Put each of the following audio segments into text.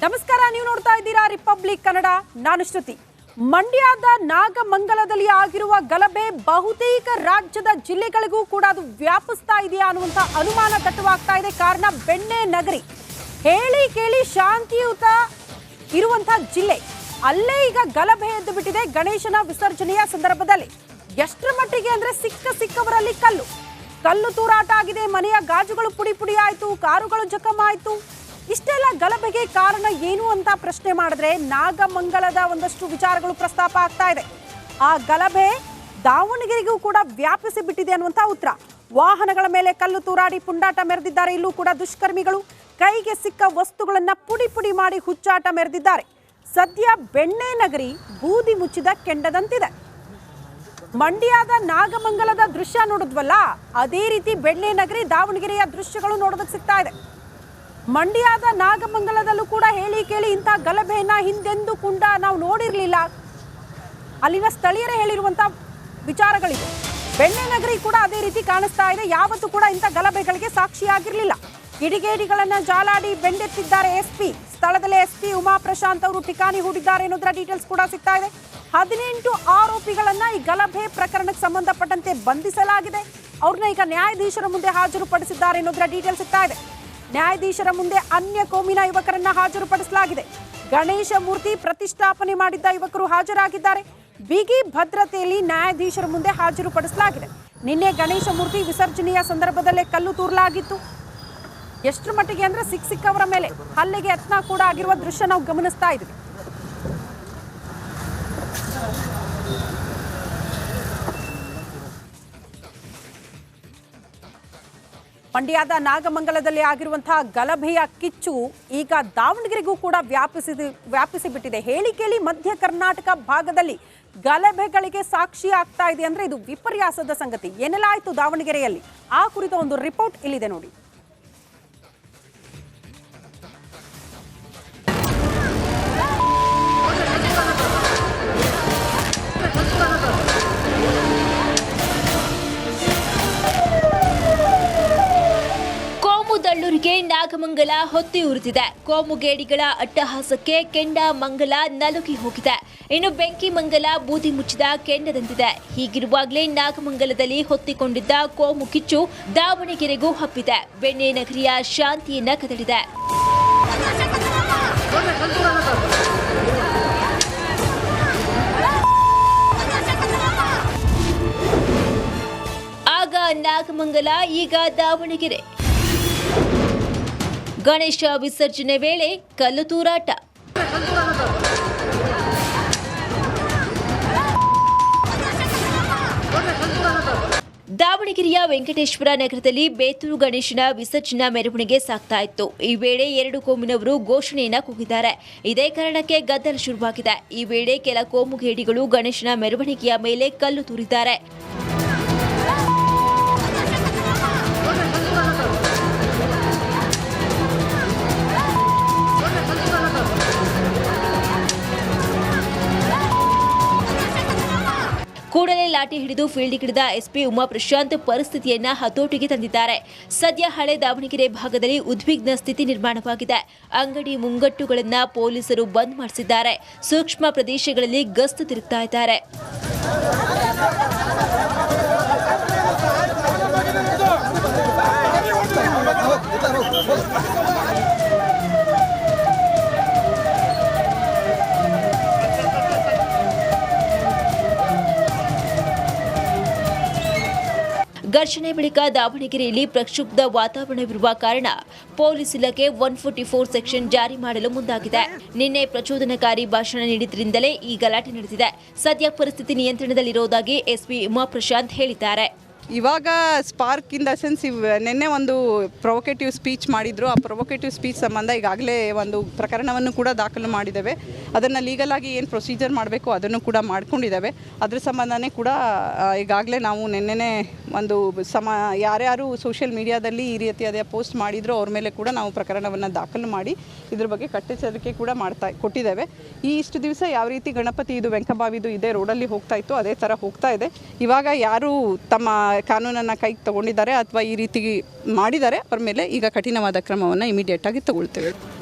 ನಮಸ್ಕಾರ, ನೀವು ನೋಡ್ತಾ ಇದ್ದೀರಾ ರಿಪಬ್ಲಿಕ್ ಕನ್ನಡ. ನಾನು ಶ್ರುತಿ. ಮಂಡ್ಯದ ನಾಗಮಂಗಲದಲ್ಲಿ ಆಗಿರುವ ಗಲಭೆ ಬಹುತೇಕ ರಾಜ್ಯದ ಜಿಲ್ಲೆಗಳಿಗೂ ಕೂಡ ಅದು ವ್ಯಾಪಿಸ್ತಾ ಇದೆಯಾ ಅನ್ನುವಂಥ ಅನುಮಾನ ದಟ್ಟವಾಗ್ತಾ ಇದೆ. ಕಾರಣ ಬೆಣ್ಣೆ ನಗರಿ, ಹೇಳಿ ಕೇಳಿ ಶಾಂತಿಯುತ ಇರುವಂತಹ ಜಿಲ್ಲೆ, ಅಲ್ಲೇ ಈಗ ಗಲಭೆ ಎದ್ದು ಬಿಟ್ಟಿದೆ. ಗಣೇಶನ ವಿಸರ್ಜನೆಯ ಸಂದರ್ಭದಲ್ಲಿ ಎಷ್ಟರ ಮಟ್ಟಿಗೆ ಅಂದ್ರೆ ಸಿಕ್ಕವರಲ್ಲಿ ಕಲ್ಲು ತೂರಾಟ ಆಗಿದೆ. ಮನೆಯ ಗಾಜುಗಳು ಪುಡಿ ಪುಡಿ ಆಯ್ತು, ಕಾರುಗಳು ಜಖಮ್ ಆಯ್ತು. ಇಷ್ಟೆಲ್ಲ ಗಲಭೆಗೆ ಕಾರಣ ಏನು ಅಂತ ಪ್ರಶ್ನೆ ಮಾಡಿದ್ರೆ ನಾಗಮಂಗಲದ ಒಂದಷ್ಟು ವಿಚಾರಗಳು ಪ್ರಸ್ತಾಪ ಆಗ್ತಾ ಇದೆ. ಆ ಗಲಭೆ ದಾವಣಗೆರೆಗೂ ಕೂಡ ವ್ಯಾಪಿಸಿ ಬಿಟ್ಟಿದೆ ಅನ್ನುವಂಥ ಉತ್ತರ. ವಾಹನಗಳ ಮೇಲೆ ಕಲ್ಲು ತೂರಾಡಿ ಪುಂಡಾಟ ಮೆರೆದಿದ್ದಾರೆ. ಇಲ್ಲೂ ಕೂಡ ದುಷ್ಕರ್ಮಿಗಳು ಕೈಗೆ ಸಿಕ್ಕ ವಸ್ತುಗಳನ್ನ ಪುಡಿ ಪುಡಿ ಮಾಡಿ ಹುಚ್ಚಾಟ ಮೆರೆದಿದ್ದಾರೆ. ಸದ್ಯ ಬೆಣ್ಣೆ ನಗರಿ ಬೂದಿ ಮುಚ್ಚಿದ ಕೆಂಡದಂತಿದೆ. ಮಂಡ್ಯದ ನಾಗಮಂಗಲದ ದೃಶ್ಯ ನೋಡಿದ್ವಲ್ಲ, ಅದೇ ರೀತಿ ಬೆಣ್ಣೆ ನಗರಿ ದಾವಣಗೆರೆಯ ದೃಶ್ಯಗಳು ನೋಡೋದಕ್ಕೆ ಸಿಗ್ತಾ ಇದೆ. ಮಂಡ್ಯದ ನಾಗಮಂಗಲದಲ್ಲೂ ಕೂಡ ಹೇಳಿ ಕೇಳಿ ಇಂಥ ಗಲಭೆಯನ್ನ ಹಿಂದೆಂದೂ ಕೂಡ ನಾವು ನೋಡಿರಲಿಲ್ಲ. ಅಲ್ಲಿನ ಸ್ಥಳೀಯರೇ ಹೇಳಿರುವಂಥ ವಿಚಾರಗಳಿವೆ. ಬೆಣ್ಣೆ ನಗರಿ ಕೂಡ ಅದೇ ರೀತಿ ಕಾಣಿಸ್ತಾ ಇದೆ. ಯಾವತ್ತೂ ಕೂಡ ಇಂಥ ಗಲಭೆಗಳಿಗೆ ಸಾಕ್ಷಿಯಾಗಿರಲಿಲ್ಲ. ಕಿಡಿಗೇಡಿಗಳನ್ನ ಜಾಲಾಡಿ ಬೆಂಡೆತ್ತಿದ್ದಾರೆ ಎಸ್ಪಿ. ಸ್ಥಳದಲ್ಲೇ ಎಸ್ಪಿ ಉಮಾ ಪ್ರಶಾಂತ್ ಅವರು ಠಿಕಾಣಿ ಹೂಡಿದ್ದಾರೆ ಅನ್ನೋದರ ಡೀಟೇಲ್ಸ್ ಕೂಡ ಸಿಗ್ತಾ ಇದೆ. 18 ಆರೋಪಿಗಳನ್ನ ಈ ಗಲಭೆ ಪ್ರಕರಣಕ್ಕೆ ಸಂಬಂಧಪಟ್ಟಂತೆ ಬಂಧಿಸಲಾಗಿದೆ. ಅವ್ರನ್ನ ಈಗ ನ್ಯಾಯಾಧೀಶರ ಮುಂದೆ ಹಾಜರುಪಡಿಸಿದ್ದಾರೆ ಅನ್ನೋದರ ಡೀಟೇಲ್ಸ್ ಸಿಗ್ತಾ ಇದೆ. ನ್ಯಾಯಾಧೀಶರ ಮುಂದೆ ಅನ್ಯ ಕೋಮಿನ ಯುವಕರನ್ನ ಹಾಜರುಪಡಿಸಲಾಗಿದೆ. ಗಣೇಶ ಮೂರ್ತಿ ಪ್ರತಿಷ್ಠಾಪನೆ ಮಾಡಿದ್ದ ಯುವಕರು ಹಾಜರಾಗಿದ್ದಾರೆ. ಬಿಗಿ ಭದ್ರತೆಯಲ್ಲಿ ನ್ಯಾಯಾಧೀಶರ ಮುಂದೆ ಹಾಜರುಪಡಿಸಲಾಗಿದೆ. ನಿನ್ನೆ ಗಣೇಶ ಮೂರ್ತಿ ವಿಸರ್ಜನೆಯ ಸಂದರ್ಭದಲ್ಲೇ ಕಲ್ಲು ತೂರಲಾಗಿತ್ತು. ಎಷ್ಟರ ಮಟ್ಟಿಗೆ ಅಂದ್ರೆ ಸಿಕ್ಕವರ ಮೇಲೆ ಹಲ್ಲೆಗೆ ಯತ್ನ ಕೂಡ ಆಗಿರುವ ದೃಶ್ಯ ನಾವು ಗಮನಿಸ್ತಾ ಇದ್ವಿ. ಮಂಡ್ಯದ ನಾಗಮಂಗಲದಲ್ಲಿ ಆಗಿರುವಂತಹ ಗಲಭೆಯ ಕಿಚ್ಚು ಈಗ ದಾವಣಗೆರೆಗೂ ಕೂಡ ವ್ಯಾಪಿಸಿ ಬಿಟ್ಟಿದೆ. ಹೇಳಿ ಕೇಳಿ ಮಧ್ಯ ಕರ್ನಾಟಕ ಭಾಗದಲ್ಲಿ ಗಲಭೆಗಳಿಗೆ ಸಾಕ್ಷಿ ಆಗ್ತಾ ಇದೆ ಅಂದ್ರೆ ಇದು ವಿಪರ್ಯಾಸದ ಸಂಗತಿ. ಏನೆಲ್ಲ ಆಯ್ತು ದಾವಣಗೆರೆಯಲ್ಲಿ, ಆ ಕುರಿತ ಒಂದು ರಿಪೋರ್ಟ್ ಇಲ್ಲಿದೆ ನೋಡಿ. ದಳ್ಳೂರಿಗೆ ನಾಗಮಂಗಲ ಹೊತ್ತಿ ಉರಿದಿದೆ. ಕೋಮುಗೇಡಿಗಳ ಅಟ್ಟಹಾಸಕ್ಕೆ ಕೆಂಡ ಮಂಗಲ ನಲುಗಿ ಹೋಗಿದೆ. ಇನ್ನು ಬೆಂಕಿ ಮಂಗಲ ಬೂದಿ ಮುಚ್ಚಿದ ಕೆಂಡದಂತಿದೆ. ಹೀಗಿರುವಾಗಲೇ ನಾಗಮಂಗಲದಲ್ಲಿ ಹೊತ್ತಿಕೊಂಡಿದ್ದ ಕೋಮು ಕಿಚ್ಚು ದಾವಣಗೆರೆಗೂ ಹಬ್ಬಿದೆ. ಬೆಣ್ಣೆ ನಗರಿಯ ಶಾಂತಿಯನ್ನ ಕದಡಿದೆ. ಆಗ ನಾಗಮಂಗಲ, ಈಗ ದಾವಣಗೆರೆ. ಗಣೇಶ ವಿಸರ್ಜನೆ ವೇಳೆ ಕಲ್ಲು ತೂರಾಟ. ದಾವಣಗೆರೆಯ ವೆಂಕಟೇಶ್ವರ ನಗರದಲ್ಲಿ ಬೇತೂರು ಗಣೇಶನ ವಿಸರ್ಜನಾ ಮೆರವಣಿಗೆ ಸಾಗ್ತಾ ಇತ್ತು. ಈ ವೇಳೆ 2 ಕೋಮಿನವರು ಘೋಷಣೆಯನ್ನ ಕೂಗಿದ್ದಾರೆ. ಇದೇ ಕಾರಣಕ್ಕೆ ಗದ್ದಲ ಶುರುವಾಗಿದೆ. ಈ ವೇಳೆ ಕೆಲ ಕೋಮುಗೇಡಿಗಳು ಗಣೇಶನ ಮೆರವಣಿಗೆಯ ಮೇಲೆ ಕಲ್ಲು ತೂರಿದ್ದಾರೆ. ಕೂಡಲೇ ಲಾಠಿ ಹಿಡಿದು ಫೀಲ್ಡ್ಗಿಳಿದ ಎಸ್ಪಿ ಉಮಾ ಪ್ರಶಾಂತ್ ಪರಿಸ್ಥಿತಿಯನ್ನ ಹತೋಟಿಗೆ ತಂದಿದ್ದಾರೆ. ಸದ್ಯ ಹಳೆ ದಾವಣಗೆರೆ ಭಾಗದಲ್ಲಿ ಉದ್ವಿಗ್ನ ಸ್ಥಿತಿ ನಿರ್ಮಾಣವಾಗಿದೆ. ಅಂಗಡಿ ಮುಂಗಟ್ಟುಗಳನ್ನ ಪೊಲೀಸರು ಬಂದ್ ಮಾಡಿಸಿದ್ದಾರೆ. ಸೂಕ್ಷ್ಮ ಪ್ರದೇಶಗಳಲ್ಲಿ ಗಸ್ತು ತಿರುಗ್ತಾ ಇದ್ದಾರೆ. ಘರ್ಷಣೆ ಬಳಿಕ ದಾವಣಗೆರೆಯಲ್ಲಿ ಪ್ರಕ್ಷುಬ್ಧ ವಾತಾವರಣವಿರುವ ಕಾರಣ ಪೊಲೀಸ್ ಇಲಾಖೆ 144 ಸೆಕ್ಷನ್ ಜಾರಿ ಮಾಡಲು ಮುಂದಾಗಿದೆ. ನಿನ್ನೆ ಪ್ರಚೋದನಕಾರಿ ಭಾಷಣ ನೀಡಿದ್ರಿಂದಲೇ ಈ ಗಲಾಟೆ ನಡೆದಿದೆ. ಸದ್ಯ ಪರಿಸ್ಥಿತಿ ನಿಯಂತ್ರಣದಲ್ಲಿರುವುದಾಗಿ ಎಸ್ಪಿ ಉಮಾ ಪ್ರಶಾಂತ್ ಹೇಳಿದ್ದಾರೆ. ಇವಾಗ ಸ್ಪಾರ್ಕ್ ಇನ್ ದ ಸೆನ್ಸ್ ನಿನ್ನೆ ಒಂದು ಪ್ರೊವೊಕೇಟಿವ್ ಸ್ಪೀಚ್ ಮಾಡಿದ್ರು. ಆ ಪ್ರೊವೊಕೇಟಿವ್ ಸ್ಪೀಚ್ ಸಂಬಂಧ ಈಗಾಗಲೇ ಒಂದು ಪ್ರಕರಣವನ್ನು ಕೂಡ ದಾಖಲು ಮಾಡಿದ್ದೇವೆ. ಅದನ್ನು ಲೀಗಲಾಗಿ ಏನು ಪ್ರೊಸೀಜರ್ ಮಾಡಬೇಕು ಅದನ್ನು ಕೂಡ ಮಾಡ್ಕೊಂಡಿದ್ದೇವೆ. ಅದ್ರ ಸಂಬಂಧನೇ ಕೂಡ ಈಗಾಗಲೇ ನಾವು ನಿನ್ನೆನೇ ಒಂದು ಯಾರ್ಯಾರು ಸೋಷಿಯಲ್ ಮೀಡಿಯಾದಲ್ಲಿ ಈ ರೀತಿಯಾದ ಪೋಸ್ಟ್ ಮಾಡಿದ್ರು ಅವ್ರ ಮೇಲೆ ಕೂಡ ನಾವು ಪ್ರಕರಣವನ್ನು ದಾಖಲು ಮಾಡಿ ಇದ್ರ ಬಗ್ಗೆ ಕಟ್ಟೆಚ್ಚರಿಕೆ ಕೂಡ ಕೊಟ್ಟಿದ್ದೇವೆ. ಇಷ್ಟು ದಿವಸ ಯಾವ ರೀತಿ ಗಣಪತಿ ಇದು ವೆಂಕಬಾವಿದು ಇದೇ ರೋಡಲ್ಲಿ ಹೋಗ್ತಾ ಇತ್ತು ಅದೇ ಥರ ಹೋಗ್ತಾ ಇದೆ. ಇವಾಗ ಯಾರು ತಮ್ಮ ಕಾನೂನನ್ನು ಕೈಗೆ ತಗೊಂಡಿದ್ದಾರೆ ಅಥವಾ ಈ ರೀತಿ ಮಾಡಿದ್ದಾರೆ ಅವ್ರ ಮೇಲೆ ಈಗ ಕಠಿಣವಾದ ಕ್ರಮವನ್ನು ಇಮಿಡಿಯೇಟ್ ಆಗಿ ತಗೊಳ್ತೇವೆ.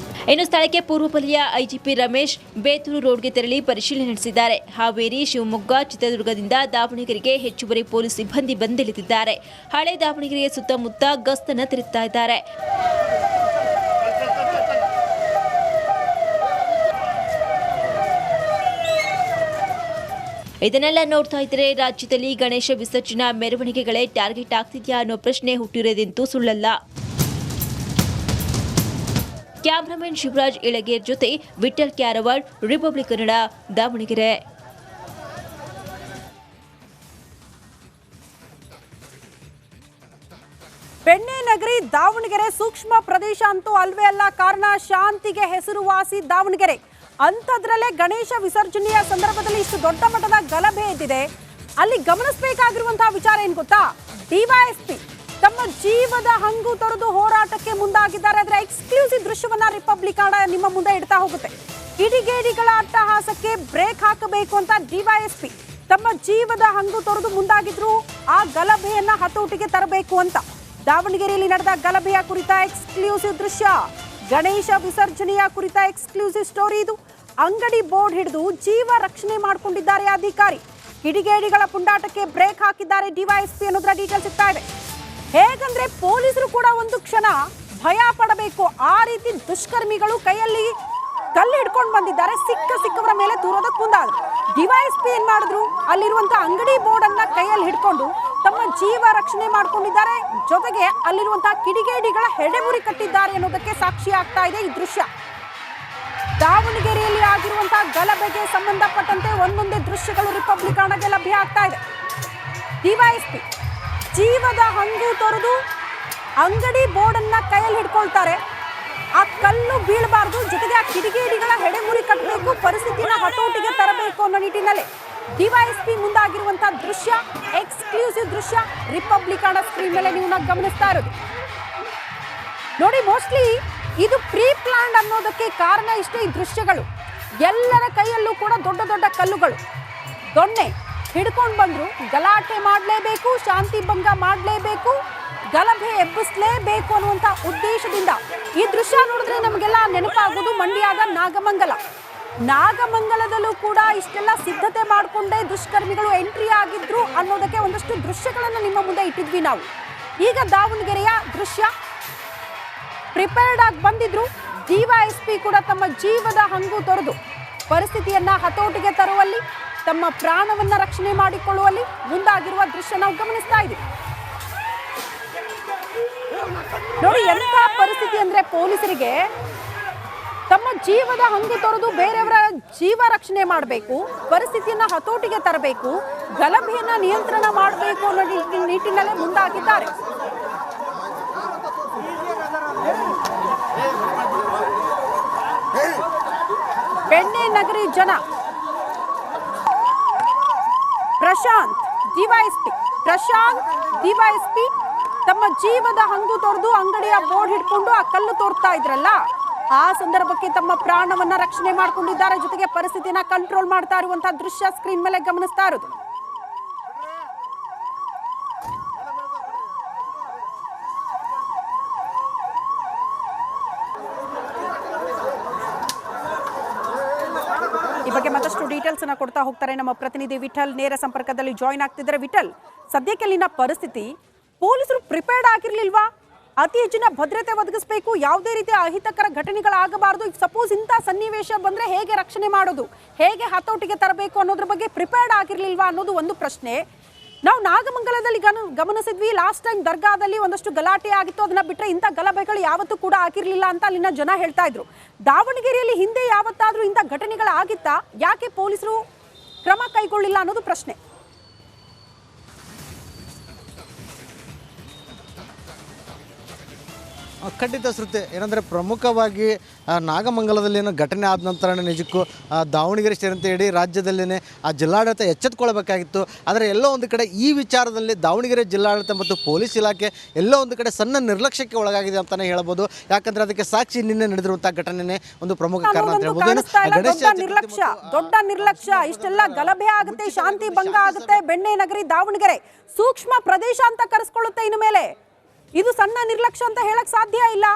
ಇನ್ನು ಸ್ಥಳಕ್ಕೆ ಪೂರ್ವಪಲ್ಲಿಯ ಐಜಿಪಿ ರಮೇಶ್ ಬೇತೂರು ರೋಡ್ಗೆ ತೆರಳಿ ಪರಿಶೀಲನೆ ನಡೆಸಿದ್ದಾರೆ. ಹಾವೇರಿ, ಶಿವಮೊಗ್ಗ, ಚಿತ್ರದುರ್ಗದಿಂದ ದಾವಣಗೆರೆಗೆ ಹೆಚ್ಚುವರಿ ಪೊಲೀಸ್ ಸಿಬ್ಬಂದಿ ಬಂದಿಳಿದಿದ್ದಾರೆ. ಹಳೆ ದಾವಣಗೆರೆಯ ಸುತ್ತಮುತ್ತ ಗಸ್ತನ್ನು ತಿರುತ್ತಾ ಇದ್ದಾರೆ. ಇದನ್ನೆಲ್ಲ ನೋಡ್ತಾ ಇದ್ದರೆ ರಾಜ್ಯದಲ್ಲಿ ಗಣೇಶ ವಿಸರ್ಜನಾ ಮೆರವಣಿಗೆಗಳೇ ಟಾರ್ಗೆಟ್ ಆಗ್ತಿದ್ಯಾ ಅನ್ನೋ ಪ್ರಶ್ನೆ ಹುಟ್ಟಿರೋದಂತೂ ಸುಳ್ಳಲ್ಲ. ಕ್ಯಾಮರಾಮನ್ ಶಿವರಾಜ್ ಇಳಗೇರ್ ಜೊತೆ ವಿಠಲ್ ಕ್ಯಾರವಾಡ್, ರಿಪಬ್ಲಿಕ್ ಕನ್ನಡ, ದಾವಣಗೆರೆ. ಬೆಣ್ಣೆ ನಗರಿ ದಾವಣಗೆರೆ ಸೂಕ್ಷ್ಮ ಪ್ರದೇಶ ಅಂತೂ ಅಲ್ವೇ ಅಲ್ಲ. ಕಾರಣ ಶಾಂತಿಗೆ ಹೆಸರುವಾಸಿ ದಾವಣಗೆರೆ. ಅಂಥದ್ರಲ್ಲೇ ಗಣೇಶ ವಿಸರ್ಜನೆಯ ಸಂದರ್ಭದಲ್ಲಿ ಇಷ್ಟು ದೊಡ್ಡ ಮಟ್ಟದ ಗಲಭೆ ಎದ್ದಿದೆ. ಅಲ್ಲಿ ಗಮನಿಸಬೇಕಾಗಿರುವಂತಹ ವಿಚಾರ ಏನು ಗೊತ್ತಾ? ಡಿವೈಎಸ್ಪಿ ತಮ್ಮ ಜೀವದ ಹಂಗು ತೊರೆದು ಹೋರಾಟಕ್ಕೆ ಮುಂದಾಗಿದ್ದಾರೆ. ಅದರ ಎಕ್ಸ್ಕ್ಲೂಸಿವ್ ದೃಶ್ಯವನ್ನ ರಿಪಬ್ಲಿಕ್ ಕನ್ನಡ ನಿಮ್ಮ ಮುಂದೆ ಇಡ್ತಾ ಹೋಗುತ್ತೆ. ಕಿಡಿಗೇಡಿಗಳ ಅಟ್ಟಹಾಸಕ್ಕೆ ಬ್ರೇಕ್ ಹಾಕಬೇಕು ಅಂತ ಡಿವೈಎಸ್ಪಿ ತಮ್ಮ ಜೀವದ ಹಂಗು ತೊರೆದು ಮುಂದಾಗಿದ್ರು. ಆ ಗಲಭೆಯನ್ನ ಹತೋಟಿಗೆ ತರಬೇಕು ಅಂತ ದಾವಣಗೆರೆಯಲ್ಲಿ ನಡೆದ ಗಲಭೆಯ ಕುರಿತ ಎಕ್ಸ್ಕ್ಲೂಸಿವ್ ದೃಶ್ಯ, ಗಣೇಶ ವಿಸರ್ಜನೆಯ ಕುರಿತ ಎಕ್ಸ್ಕ್ಲೂಸಿವ್ ಸ್ಟೋರಿ ಇದು. ಅಂಗಡಿ ಬೋರ್ಡ್ ಹಿಡಿದು ಜೀವ ರಕ್ಷಣೆ ಮಾಡಿಕೊಂಡಿದ್ದಾರೆ ಅಧಿಕಾರಿ. ಕಿಡಿಗೇಡಿಗಳ ಪುಂಡಾಟಕ್ಕೆ ಬ್ರೇಕ್ ಹಾಕಿದ್ದಾರೆ ಡಿವೈಎಸ್ಪಿ ಅನ್ನೋದ್ರ ಡೀಟೇಲ್ಸ್ ಸಿಗ್ತಾ ಇದೆ. ಹೇಗಂದ್ರೆ ಪೊಲೀಸರು ಕೂಡ ಒಂದು ಕ್ಷಣ ಭಯ ಪಡಬೇಕು. ಆ ರೀತಿ ದುಷ್ಕರ್ಮಿಗಳು ಕೈಯಲ್ಲಿ ಕಲ್ಲು ಹಿಡ್ಕೊಂಡು ಬಂದಿದ್ದಾರೆ. ಸಿಕ್ಕವರ ಮೇಲೆ ತೂರೋದಕ್ಕೆ ಮುಂದಾದ್ರು. ಡಿವೈಎಸ್ಪಿ ಏನ್ ಮಾಡಿದ್ರು? ಅಲ್ಲಿರುವಂತಹ ಅಂಗಡಿ ಬೋರ್ಡ್ ಅನ್ನ ಕೈಯಲ್ಲಿ ಹಿಡ್ಕೊಂಡು ತಮ್ಮ ಜೀವ ರಕ್ಷಣೆ ಮಾಡ್ಕೊಂಡಿದ್ದಾರೆ. ಜೊತೆಗೆ ಅಲ್ಲಿರುವಂತಹ ಕಿಡಿಗೇಡಿಗಳ ಹೆಡೆಮುರಿ ಕಟ್ಟಿದ್ದಾರೆ ಅನ್ನೋದಕ್ಕೆ ಸಾಕ್ಷಿ ಆಗ್ತಾ ಇದೆ ಈ ದೃಶ್ಯ. ದಾವಣಗೆರೆಯಲ್ಲಿ ಆಗಿರುವಂತಹ ಗಲಭೆಗೆ ಸಂಬಂಧಪಟ್ಟಂತೆ ಒಂದೊಂದೇ ದೃಶ್ಯಗಳು ರಿಪಬ್ಲಿಕ್ ಕನ್ನಡಕ್ಕೆ ಲಭ್ಯ ಆಗ್ತಾ ಇದೆ. ಡಿವೈಎಸ್ಪಿ ಜೀವದ ಹಂಗು ತೊರೆದು ಅಂಗಡಿ ಬೋರ್ಡ್ ಅನ್ನ ಕೈಯಲ್ಲಿ ಹಿಡ್ಕೊಳ್ತಾರೆ. ಆ ಕಲ್ಲು ಬೀಳಬಾರ್ದು, ಜೊತೆಗೆ ಆ ಕಿಡಿಗೇಡಿಗಳ ಹೆಡೆಮುರಿ ಕಟ್ಟಬೇಕು, ಪರಿಸ್ಥಿತಿನ ಹತೋಟಿಗೆ ತರಬೇಕು ಅನ್ನೋ ನಿಟ್ಟಿನಲ್ಲಿ ಡಿವೈಎಸ್ಪಿ ಮುಂದಾಗಿರುವಂತಹ ದೃಶ್ಯ, ಎಕ್ಸ್ಕ್ಲೂಸಿವ್ ದೃಶ್ಯ ರಿಪಬ್ಲಿಕ್ ಕನ್ನಡ ಸ್ಕ್ರೀನ್ ಮೇಲೆ ನೀವು ಗಮನಿಸ್ತಾ ಇರೋದು ನೋಡಿ. ಮೋಸ್ಟ್ಲಿ ಇದು ಪ್ರೀ ಪ್ಲಾನ್ಡ್ ಅನ್ನೋದಕ್ಕೆ ಕಾರಣ ಇಷ್ಟೇ. ಈ ದೃಶ್ಯಗಳು ಎಲ್ಲರ ಕೈಯಲ್ಲೂ ಕೂಡ ದೊಡ್ಡ ದೊಡ್ಡ ಕಲ್ಲುಗಳು, ದೊಣ್ಣೆ ಹಿಡ್ಕೊಂಡು ಬಂದ್ರು. ಗಲಾಟೆ ಮಾಡಲೇಬೇಕು, ಶಾಂತಿ ಭಂಗ ಮಾಡಲೇಬೇಕು, ಗಲಭೆ ಎಬ್ಬಿಸಲೇಬೇಕು ಅನ್ನುವಂಥ ಉದ್ದೇಶದಿಂದ ಈ ದೃಶ್ಯ ನೋಡಿದ್ರೆ ನಮಗೆಲ್ಲ ನೆನಪಾಗೋದು ಮಂಡ್ಯದ ನಾಗಮಂಗಲ. ನಾಗಮಂಗಲದಲ್ಲೂ ಕೂಡ ಇಷ್ಟೆಲ್ಲ ಸಿದ್ಧತೆ ಮಾಡಿಕೊಂಡೇ ದುಷ್ಕರ್ಮಿಗಳು ಎಂಟ್ರಿ ಆಗಿದ್ರು ಅನ್ನೋದಕ್ಕೆ ಒಂದಷ್ಟು ದೃಶ್ಯಗಳನ್ನು ನಿಮ್ಮ ಮುಂದೆ ಇಟ್ಟಿದ್ವಿ ನಾವು. ಈಗ ದಾವಣಗೆರೆಯ ದೃಶ್ಯ ಪ್ರಿಪೇರ್ಡ್ ಆಗಿ ಬಂದಿದ್ರು. ಡಿವೈಎಸ್ಪಿ ಕೂಡ ತಮ್ಮ ಜೀವದ ಹಂಗು ತೊರೆದು ಪರಿಸ್ಥಿತಿಯನ್ನ ಹತೋಟಿಗೆ ತರುವಲ್ಲಿ, ತಮ್ಮ ಪ್ರಾಣವನ್ನ ರಕ್ಷಣೆ ಮಾಡಿಕೊಳ್ಳುವಲ್ಲಿ ಮುಂದಾಗಿರುವ ದೃಶ್ಯ ನಾವು ಗಮನಿಸ್ತಾ ಇದ್ದೀವಿ ನೋಡಿ. ಎಂಥ ಪರಿಸ್ಥಿತಿ ಅಂದ್ರೆ ಪೊಲೀಸರಿಗೆ ತಮ್ಮ ಜೀವದ ಹಂಗು ತೊರೆದು ಬೇರೆಯವರ ಜೀವ ರಕ್ಷಣೆ ಮಾಡಬೇಕು, ಪರಿಸ್ಥಿತಿಯನ್ನ ಹತೋಟಿಗೆ ತರಬೇಕು, ಗಲಭೆಯನ್ನ ನಿಯಂತ್ರಣ ಮಾಡಬೇಕು ಅನ್ನೋ ನಿಟ್ಟಿನಲ್ಲೇ ಮುಂದಾಗಿದ್ದಾರೆ. ಬೆಣ್ಣೆ ನಗರಿ ಜನ ಪ್ರಶಾಂತ್ ಡಿವೈಎಸ್ಪಿ ತಮ್ಮ ಜೀವದ ಹಂಗು ತೊರೆದು ಅಂಗಡಿಯ ಬೋರ್ಡ್ ಹಿಡ್ಕೊಂಡು ಆ ಕಲ್ಲು ತೋರ್ತಾ ಇದ್ರಲ್ಲ, ಆ ಸಂದರ್ಭಕ್ಕೆ ತಮ್ಮ ಪ್ರಾಣವನ್ನ ರಕ್ಷಣೆ ಮಾಡ್ಕೊಂಡಿದ್ದಾರೆ. ಜೊತೆಗೆ ಪರಿಸ್ಥಿತಿನ ಕಂಟ್ರೋಲ್ ಮಾಡ್ತಾ ಇರುವಂತಹ ದೃಶ್ಯ ಸ್ಕ್ರೀನ್ ಮೇಲೆ ಗಮನಿಸ್ತಾ ಇರೋದು. ಈ ಬಗ್ಗೆ ಮತ್ತಷ್ಟು ಡೀಟೇಲ್ಸ್ ಅನ್ನ ಕೊಡ್ತಾ ಹೋಗ್ತಾರೆ ನಮ್ಮ ಪ್ರತಿನಿಧಿ ವಿಠಲ್. ನೇರ ಸಂಪರ್ಕದಲ್ಲಿ ಜಾಯಿನ್ ಆಗ್ತಿದ್ದಾರೆ. ವಿಠಲ್, ಸದ್ಯಕ್ಕೆ ಅಲ್ಲಿನ ಪರಿಸ್ಥಿತಿ, ಪೊಲೀಸರು ಪ್ರಿಪೇರ್ಡ್ ಆಗಿರ್ಲಿಲ್ವಾ? ಅತಿ ಹೆಚ್ಚಿನ ಭದ್ರತೆ ಒದಗಿಸಬೇಕು, ಯಾವುದೇ ರೀತಿಯ ಅಹಿತಕರ ಘಟನೆಗಳಾಗಬಾರದು. ಸಪೋಸ್ ಇಂಥ ಸನ್ನಿವೇಶ ಬಂದ್ರೆ ಹೇಗೆ ರಕ್ಷಣೆ ಮಾಡೋದು, ಹೇಗೆ ಹತೋಟಿಗೆ ತರಬೇಕು ಅನ್ನೋದ್ರ ಬಗ್ಗೆ ಪ್ರಿಪೇರ್ಡ್ ಆಗಿರ್ಲಿಲ್ವಾ ಅನ್ನೋದು ಒಂದು ಪ್ರಶ್ನೆ. ನಾವು ನಾಗಮಂಗಲದಲ್ಲಿ ಗಮನಿಸಿದ್ವಿ, ಲಾಸ್ಟ್ ಟೈಮ್ ದರ್ಗಾದಲ್ಲಿ ಒಂದಷ್ಟು ಗಲಾಟೆ ಆಗಿತ್ತು. ಅದನ್ನ ಬಿಟ್ಟರೆ ಇಂಥ ಗಲಭೆಗಳು ಯಾವತ್ತೂ ಕೂಡ ಆಗಿರಲಿಲ್ಲ ಅಂತ ಅಲ್ಲಿನ ಜನ ಹೇಳ್ತಾ ಇದ್ರು. ದಾವಣಗೆರೆಯಲ್ಲಿ ಹಿಂದೆ ಯಾವತ್ತಾದ್ರೂ ಇಂಥ ಘಟನೆಗಳಾಗಿತ್ತಾ? ಯಾಕೆ ಪೊಲೀಸರು ಕ್ರಮ ಕೈಗೊಳ್ಳಿಲ್ಲ ಅನ್ನೋದು ಪ್ರಶ್ನೆ. ಖಂಡಿತ ಶ್ರುತಿ, ಏನಂದರೆ ಪ್ರಮುಖವಾಗಿ ನಾಗಮಂಗಲದಲ್ಲಿ ಏನೋ ಘಟನೆ ಆದ ನಂತರ ನಿಜಕ್ಕೂ ದಾವಣಗೆರೆ ಸೇರಿದಂತೆ ಇಡೀ ರಾಜ್ಯದಲ್ಲೇ ಆ ಜಿಲ್ಲಾಡಳಿತ ಎಚ್ಚೆತ್ತುಕೊಳ್ಬೇಕಾಗಿತ್ತು. ಆದರೆ ಎಲ್ಲೋ ಒಂದು ಕಡೆ ಈ ವಿಚಾರದಲ್ಲಿ ದಾವಣಗೆರೆ ಜಿಲ್ಲಾಡಳಿತ ಮತ್ತು ಪೊಲೀಸ್ ಇಲಾಖೆ ಎಲ್ಲೋ ಒಂದು ಕಡೆ ಸಣ್ಣ ನಿರ್ಲಕ್ಷ್ಯಕ್ಕೆ ಒಳಗಾಗಿದೆ ಅಂತಲೇ ಹೇಳ್ಬೋದು. ಯಾಕಂದರೆ ಅದಕ್ಕೆ ಸಾಕ್ಷಿ ನಿನ್ನೆ ನಡೆದಿರುವಂಥ ಘಟನೆನೇ ಒಂದು ಪ್ರಮುಖ ಕಾರಣ ಅಂತ ಹೇಳ್ಬೋದು. ದೊಡ್ಡ ನಿರ್ಲಕ್ಷ್ಯ, ಇಷ್ಟೆಲ್ಲ ಗಲಭೆ ಆಗುತ್ತೆ, ಶಾಂತಿ ಭಂಗ ಆಗುತ್ತೆ. ಬೆಣ್ಣೆ ನಗರಿ ದಾವಣಗೆರೆ ಸೂಕ್ಷ್ಮ ಪ್ರದೇಶ ಅಂತ ಕರೆಸ್ಕೊಳ್ಳುತ್ತೆ ಇನ್ನು ಮೇಲೆ. ಇದು ಸಣ್ಣ ನಿರ್ಲಕ್ಷ್ಯ ಅಂತ ಹೇಳಕ್ ಸಾಧ್ಯ ಇಲ್ಲ.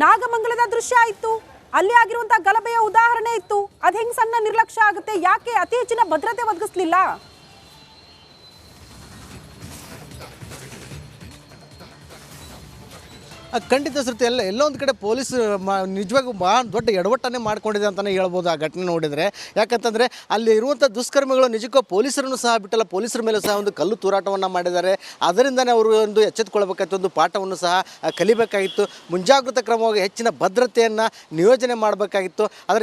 ನಾಗಮಂಗಲದ ದೃಶ್ಯ ಆಯ್ತು, ಅಲ್ಲಿ ಆಗಿರುವಂತಹ ಗಲಭೆಯ ಉದಾಹರಣೆ ಇತ್ತು. ಅದ್ ಹೆಂಗ್ ಸಣ್ಣ ನಿರ್ಲಕ್ಷ್ಯ ಆಗುತ್ತೆ? ಯಾಕೆ ಅತಿ ಹೆಚ್ಚಿನ ಭದ್ರತೆ ಒದಗಿಸ್ಲಿಲ್ಲ? ಖಂಡಿತ ಶ್ರುತಿ, ಎಲ್ಲೋ ಒಂದು ಕಡೆ ಪೊಲೀಸ್ ನಿಜವಾಗೂ ಭಾಳ ದೊಡ್ಡ ಎಡವಟ್ಟನ್ನೇ ಮಾಡ್ಕೊಂಡಿದೆ ಅಂತಲೇ ಹೇಳ್ಬೋದು ಆ ಘಟನೆ ನೋಡಿದರೆ. ಯಾಕಂತಂದರೆ ಅಲ್ಲಿ ಇರುವಂಥ ದುಷ್ಕರ್ಮಿಗಳು ನಿಜಕ್ಕೂ ಪೊಲೀಸರನ್ನು ಸಹ ಬಿಟ್ಟಲ್ಲ, ಪೊಲೀಸರ ಮೇಲೆ ಸಹ ಒಂದು ಕಲ್ಲು ತೂರಾಟವನ್ನು ಮಾಡಿದ್ದಾರೆ. ಅದರಿಂದನೇ ಅವರು ಒಂದು ಎಚ್ಚೆತ್ತುಕೊಳ್ಬೇಕಾಗಿತ್ತು, ಒಂದು ಪಾಠವನ್ನು ಸಹ ಕಲಿಬೇಕಾಗಿತ್ತು. ಮುಂಜಾಗ್ರತಾ ಕ್ರಮವಾಗಿ ಹೆಚ್ಚಿನ ಭದ್ರತೆಯನ್ನು ನಿಯೋಜನೆ ಮಾಡಬೇಕಾಗಿತ್ತು. ಆದರೆ